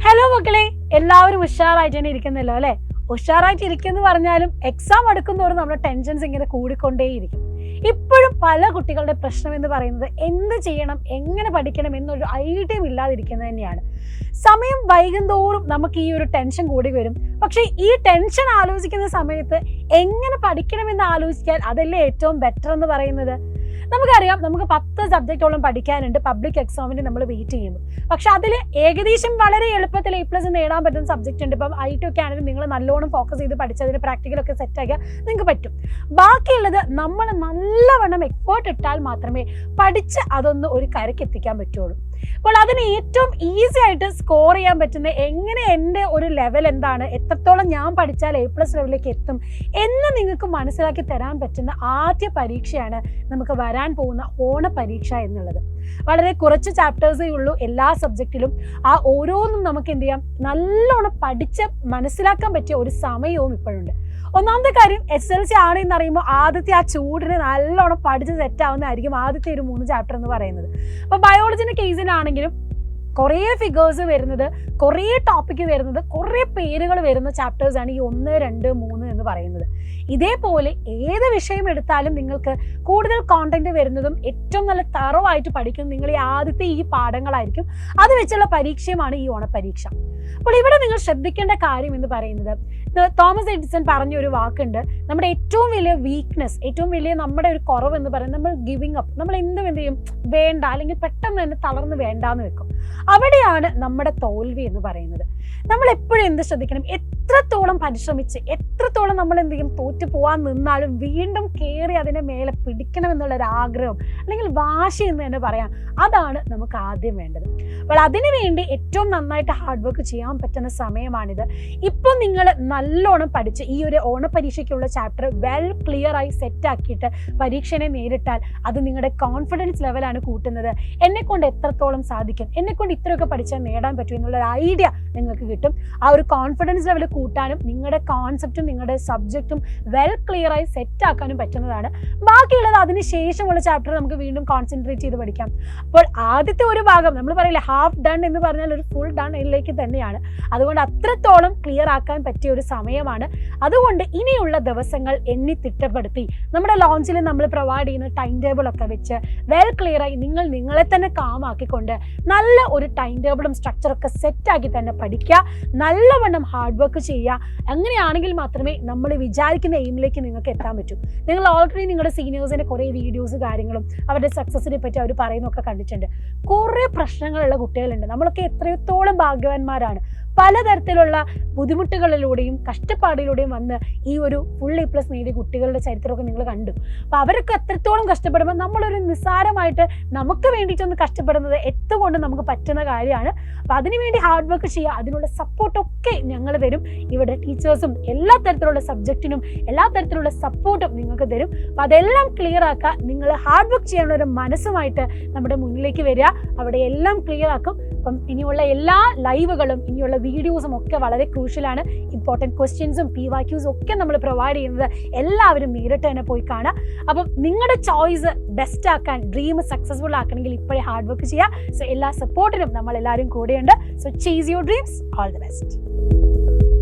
Hello മക്കളെ, എല്ലാവരും ഉഷാറായിട്ട് തന്നെ ഇരിക്കുന്നല്ലോ അല്ലേ? ഉഷാറായിട്ട് ഇരിക്കുന്നു പറഞ്ഞാലും എക്സാം അടുക്കുന്നതോറും നമ്മുടെ ടെൻഷൻസ് ഇങ്ങനെ കൂടിക്കൊണ്ടേയിരിക്കും. ഇപ്പോഴും പല കുട്ടികളുടെ പ്രശ്നം എന്ന് പറയുന്നത് എന്ത് ചെയ്യണം, എങ്ങനെ പഠിക്കണം എന്നൊരു ഐഡിയയും ഇല്ലാതിരിക്കുന്നത് തന്നെയാണ്. സമയം വൈകുന്തോറും നമുക്ക് ഈ ഒരു ടെൻഷൻ കൂടി വരും. പക്ഷേ ഈ ടെൻഷൻ ആലോചിക്കുന്ന സമയത്ത് എങ്ങനെ പഠിക്കണമെന്ന് ആലോചിക്കാൻ അതല്ലേ ഏറ്റവും ബെറ്റർ എന്ന് പറയുന്നത്. നമുക്കറിയാം, നമുക്ക് 10 സബ്ജക്റ്റോളം പഠിക്കാനുണ്ട് പബ്ലിക് എക്സാമിന് നമ്മൾ വെയിറ്റ് ചെയ്യുമ്പോൾ. പക്ഷെ അതിൽ ഏകദേശം വളരെ എളുപ്പത്തിൽ A+ നേടാൻ പറ്റുന്ന സബ്ജക്റ്റ് ഉണ്ട്. ഇപ്പം IT ഒക്കെ ആണെങ്കിലും നിങ്ങൾ നല്ലോണം ഫോക്കസ് ചെയ്ത് പഠിച്ചതിന് പ്രാക്ടിക്കലൊക്കെ സെറ്റാക്കിയാൽ നിങ്ങൾക്ക് പറ്റും. ബാക്കിയുള്ളത് നമ്മൾ നല്ലവണ്ണം എഫേർട്ട് ഇട്ടാൽ മാത്രമേ പഠിച്ച് അതൊന്ന് ഒരു കരയ്ക്ക് എത്തിക്കാൻ പറ്റുള്ളൂ. അപ്പോൾ അതിന് ഏറ്റവും ഈസി ആയിട്ട് സ്കോർ ചെയ്യാൻ പറ്റുന്ന, എങ്ങനെ എൻ്റെ ഒരു ലെവൽ എന്താണ്, എത്രത്തോളം ഞാൻ പഠിച്ചാൽ A+ ലെവലിലേക്ക് എത്തും എന്ന് നിങ്ങൾക്ക് മനസ്സിലാക്കി തരാൻ പറ്റുന്ന ആദ്യ പരീക്ഷയാണ് നമുക്ക് വരാൻ പോകുന്ന ഓണ പരീക്ഷ എന്നുള്ളത്. വളരെ കുറച്ച് ചാപ്റ്റേഴ്സേ ഉള്ളൂ എല്ലാ സബ്ജക്റ്റിലും. ആ ഓരോന്നും നമുക്ക് എന്ത് ചെയ്യാം, നല്ലോണം പഠിച്ച് മനസ്സിലാക്കാൻ പറ്റിയ ഒരു സമയവും ഇപ്പോഴുണ്ട്. ഒന്നാമത്തെ കാര്യം, SLC ആണ് എന്ന് അറിയുമ്പോൾ ആദ്യത്തെ ആ ചൂടിന് നല്ലോണം പഠിച്ച് സെറ്റാവുന്നതായിരിക്കും ആദ്യത്തെ ഒരു 3 ചാപ്റ്റർ എന്ന് പറയുന്നത്. അപ്പോൾ ബയോളജിൻ്റെ കേസിലാണെങ്കിലും കുറേ ഫിഗേഴ്സ് വരുന്നത്, കുറേ ടോപ്പിക്ക് വരുന്നത്, കുറേ പേരുകൾ വരുന്ന ചാപ്റ്റേഴ്സാണ് ഈ 1, 2, 3 എന്ന് പറയുന്നത്. ഇതേപോലെ ഏത് വിഷയം എടുത്താലും നിങ്ങൾക്ക് കൂടുതൽ കോണ്ടന്റ് വരുന്നതും ഏറ്റവും നല്ല തറവായിട്ട് പഠിക്കും നിങ്ങൾ ഈ ആദ്യത്തെ ഈ പാഠങ്ങളായിരിക്കും. അത് വെച്ചുള്ള പരീക്ഷയുമാണ് ഈ ഓണപ്പരീക്ഷ. അപ്പോൾ ഇവിടെ നിങ്ങൾ ശ്രദ്ധിക്കേണ്ട കാര്യം എന്ന് പറയുന്നത്, തോമസ് എഡിസൺ പറഞ്ഞൊരു വാക്കുണ്ട്, നമ്മുടെ ഏറ്റവും വലിയ വീക്ക്നെസ്, ഏറ്റവും വലിയ നമ്മുടെ ഒരു കുറവ് എന്ന് പറയുന്നത് നമ്മൾ ഗിവിങ് അപ്പ്. നമ്മൾ എന്ത് ചെയ്യും, വേണ്ട, അല്ലെങ്കിൽ പെട്ടെന്ന് തന്നെ തളർന്ന് വേണ്ടാന്ന് വെക്കും. അവിടെയാണ് നമ്മുടെ തോൽവി എന്ന് പറയുന്നത്. നമ്മൾ എപ്പോഴും എന്ത് ശ്രദ്ധിക്കണം, എത്രത്തോളം പരിശ്രമിച്ച് എത്രത്തോളം നമ്മൾ എന്ത് ചെയ്യും, തോറ്റു പോകാൻ നിന്നാലും വീണ്ടും കയറി അതിനെ മേലെ പിടിക്കണം എന്നുള്ളൊരു ആഗ്രഹം അല്ലെങ്കിൽ വാശി എന്ന് തന്നെ പറയാം. അതാണ് നമുക്ക് ആദ്യം വേണ്ടത്. അപ്പോൾ അതിനു വേണ്ടി ഏറ്റവും നന്നായിട്ട് ഹാർഡ് വർക്ക് ചെയ്യാൻ പറ്റുന്ന സമയമാണിത്. ഇപ്പം നിങ്ങൾ നല്ലോണം പഠിച്ച് ഈ ഒരു ഓണപരീക്ഷയ്ക്കുള്ള ചാപ്റ്റർ ക്ലിയർ ആയി സെറ്റാക്കിയിട്ട് പരീക്ഷനെ നേരിട്ടാൽ അത് നിങ്ങളുടെ കോൺഫിഡൻസ് ലെവലാണ് കൂട്ടുന്നത്. എന്നെക്കൊണ്ട് എത്രത്തോളം സാധിക്കും, എന്നെക്കൊണ്ട് ഇത്രയൊക്കെ പഠിച്ചാൽ നേടാൻ പറ്റും എന്നുള്ളൊരു ഐഡിയ നിങ്ങൾക്ക് കിട്ടും. ആ ഒരു കോൺഫിഡൻസ് ലെവൽ കൂട്ടാനും നിങ്ങളുടെ കോൺസെപ്റ്റും നിങ്ങളുടെ സബ്ജക്റ്റും ക്ലിയർ ആയി സെറ്റാക്കാനും പറ്റുന്നതാണ്. ബാക്കിയുള്ളത് അതിന് ശേഷമുള്ള ചാപ്റ്റർ നമുക്ക് വീണ്ടും കോൺസെൻട്രേറ്റ് ചെയ്ത് പഠിക്കാം. അപ്പോൾ ആദ്യത്തെ ഒരു ഭാഗം നമ്മൾ പറയില്ലേ, ഹാഫ് ഡൺ എന്ന് പറഞ്ഞാൽ ഒരു ഫുൾ ഡൺ ഇതിലേക്ക് തന്നെയാണ്. അതുകൊണ്ട് അത്രത്തോളം ക്ലിയർ ആക്കാൻ പറ്റിയ ഒരു സമയമാണ്. അതുകൊണ്ട് ഇനിയുള്ള ദിവസങ്ങൾ എണ്ണി തിട്ടപ്പെടുത്തി നമ്മുടെ ലോഞ്ചിൽ നമ്മൾ പ്രൊവൈഡ് ചെയ്യുന്ന ടൈം ടേബിൾ ഒക്കെ വെച്ച് ക്ലിയറായി നിങ്ങളെ തന്നെ കാമാക്കിക്കൊണ്ട് നല്ല ഒരു ടൈം ടേബിളും സ്ട്രക്ചറൊക്കെ സെറ്റാക്കി തന്നെ പഠിക്കുക. നല്ലവണ്ണം ഹാർഡ് വർക്ക് ചെയ്യുക. അങ്ങനെയാണെങ്കിൽ മാത്രമേ നമ്മൾ വിചാരിക്കുന്ന എയിമിലേക്ക് നിങ്ങൾക്ക് എത്താൻ പറ്റൂ. നിങ്ങൾ ഓൾറെഡി നിങ്ങളുടെ സീനിയേഴ്സിൻ്റെ കുറേ വീഡിയോസ് കാര്യങ്ങളും അവരുടെ സക്സസിനെ പറ്റി അവർ പറയുന്നതൊക്കെ കണ്ടിട്ടുണ്ട്. കുറേ പ്രശ്നങ്ങളുള്ള കുട്ടികളുണ്ട്. നമ്മളൊക്കെ എത്രത്തോളം ഭാഗ്യവാന്മാരാണ്. പലതരത്തിലുള്ള ബുദ്ധിമുട്ടുകളിലൂടെയും കഷ്ടപ്പാടിലൂടെയും വന്ന് ഈ ഒരു ഫുൾ A+ നേടിയ കുട്ടികളുടെ ചരിത്രമൊക്കെ നിങ്ങൾ കണ്ടു. അപ്പോൾ അവരൊക്കെ എത്രത്തോളം കഷ്ടപ്പെടുമ്പോൾ നമ്മളൊരു നിസ്സാരമായിട്ട് നമുക്ക് വേണ്ടിയിട്ടൊന്ന് കഷ്ടപ്പെടുന്നത് എത്തുകൊണ്ട് നമുക്ക് പറ്റുന്ന കാര്യമാണ്. അപ്പോൾ അതിനുവേണ്ടി ഹാർഡ് വർക്ക് ചെയ്യുക. അതിനുള്ള സപ്പോർട്ടൊക്കെ ഞങ്ങൾ തരും. ഇവിടെ ടീച്ചേഴ്സും എല്ലാ തരത്തിലുള്ള സബ്ജക്റ്റിനും എല്ലാ തരത്തിലുള്ള സപ്പോർട്ടും നിങ്ങൾക്ക് തരും. അപ്പോൾ അതെല്ലാം ക്ലിയർ ആക്കുക. നിങ്ങൾ ഹാർഡ് വർക്ക് ചെയ്യാനുള്ള ഒരു മനസ്സുമായിട്ട് നമ്മുടെ മുന്നിലേക്ക് വരിക. അവിടെ എല്ലാം ക്ലിയർ ആക്കും. അപ്പം ഇനിയുള്ള എല്ലാ ലൈവുകളും ഇനിയുള്ള വീഡിയോസും ഒക്കെ വളരെ ക്രൂഷ്യലാണ്. ഇമ്പോർട്ടൻറ്റ് ക്വസ്റ്റ്യൻസും PYQs ഒക്കെ നമ്മൾ പ്രൊവൈഡ് ചെയ്യുന്നത് എല്ലാവരും നേരിട്ട് തന്നെ പോയി കാണാം. അപ്പം നിങ്ങളുടെ ചോയ്സ് ബെസ്റ്റ് ആക്കാൻ, ഡ്രീം സക്സസ്ഫുൾ ആക്കണമെങ്കിൽ ഇപ്പോഴേ ഹാർഡ് വർക്ക് ചെയ്യുക. സോ എല്ലാ സപ്പോർട്ടിനും നമ്മൾ എല്ലാവരും കൂടെയുണ്ട്. So chase your dreams. All the best.